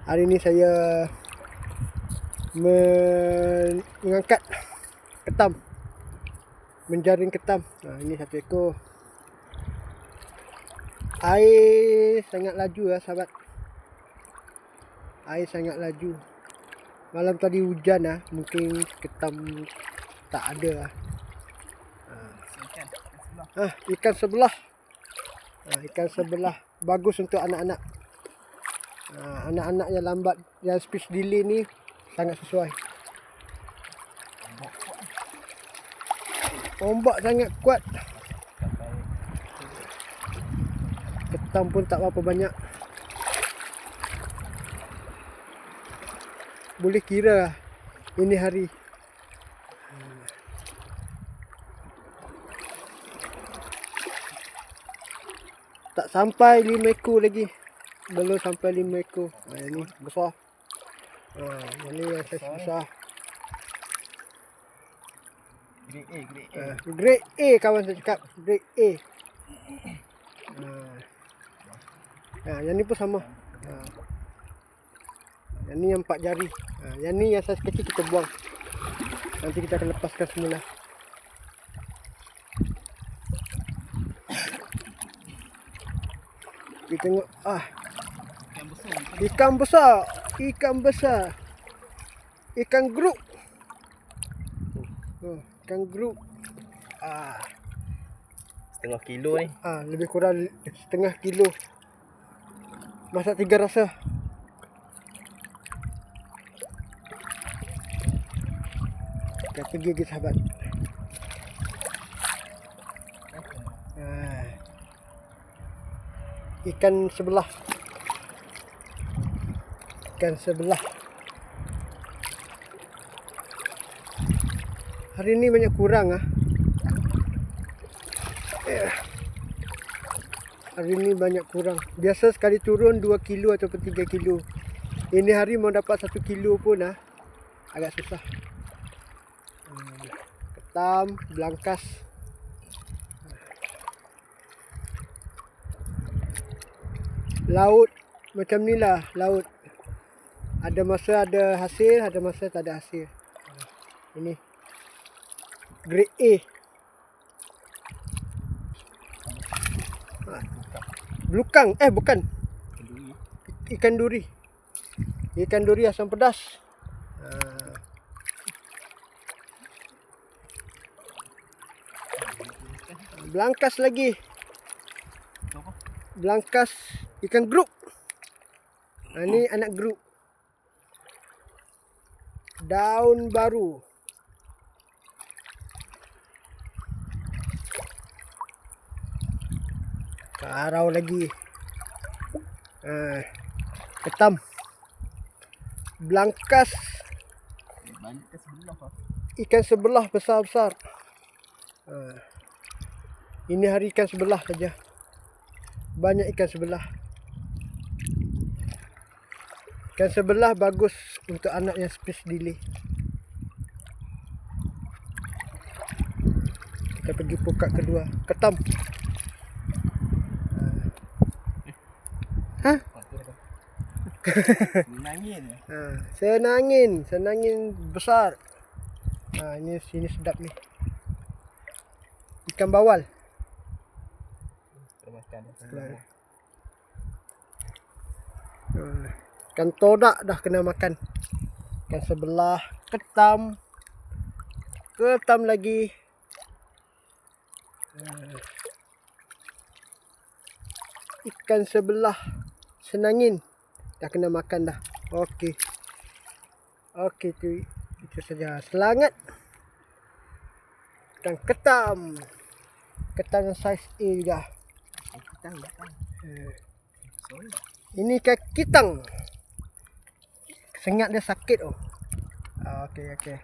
Hari ini saya mengangkat ketam, menjaring ketam. Ini satu ekor. Air sangat laju lah sahabat. Air sangat laju. Malam tadi hujan lah, mungkin ketam tak ada lah. Ikan sebelah. Ikan sebelah bagus untuk anak-anak. Anak-anak yang lambat, yang speech delay ni sangat sesuai. Ombak sangat kuat. Ketam pun tak berapa banyak. Boleh kira ini hari. Tak sampai 5 ekor lagi. Belum sampai 5 ekor. Ini besar. Ini yang saiz besar. Grade A kawan saya cakap. Grade A. Yang ni pun sama. Yang ni yang 4 jari. Yang ni yang saiz kecil kita buang. Nanti kita akan lepaskan semula. Kita tengok. Ikan besar. Ikan besar. Ikan grup. Ikan grup. Setengah kilo ni. Lebih kurang setengah kilo. Masak 3 rasa. Kita pergi lagi sahabat. Ikan sebelah. Ikan sebelah. Hari ini banyak kurang Hari ini banyak kurang. Biasa sekali turun 2 kilo ataupun 3 kilo. Ini hari mau dapat 1 kilo pun agak susah. Ketam, belangkas. Laut macam ni lah, laut. Ada masa ada hasil, ada masa tak ada hasil. Ini grade A. Belukang, bukan. Ikan duri. Ikan duri asam pedas. Belangkas lagi. Belangkas ikan grup. Ini anak grup. Daun baru. Karau lagi. Ketam. Belangkas. Ikan sebelah besar-besar. Ini hari ikan sebelah saja. Banyak ikan sebelah. Ikan sebelah bagus untuk anak yang speech delay. Kita pergi pukat kedua. Ketam. Senangin besar. Ini sini sedap ni. Ikan bawal. Ikan todak dah kena makan. Ikan sebelah, ketam. Ketam lagi. Ikan sebelah, senangin. Dah kena makan dah. Okey. Okey tu. Itu saja. Selangat. Ikan ketam. Ketam yang saiz A juga. Ini ikan kitang. Sengat dia sakit Okey.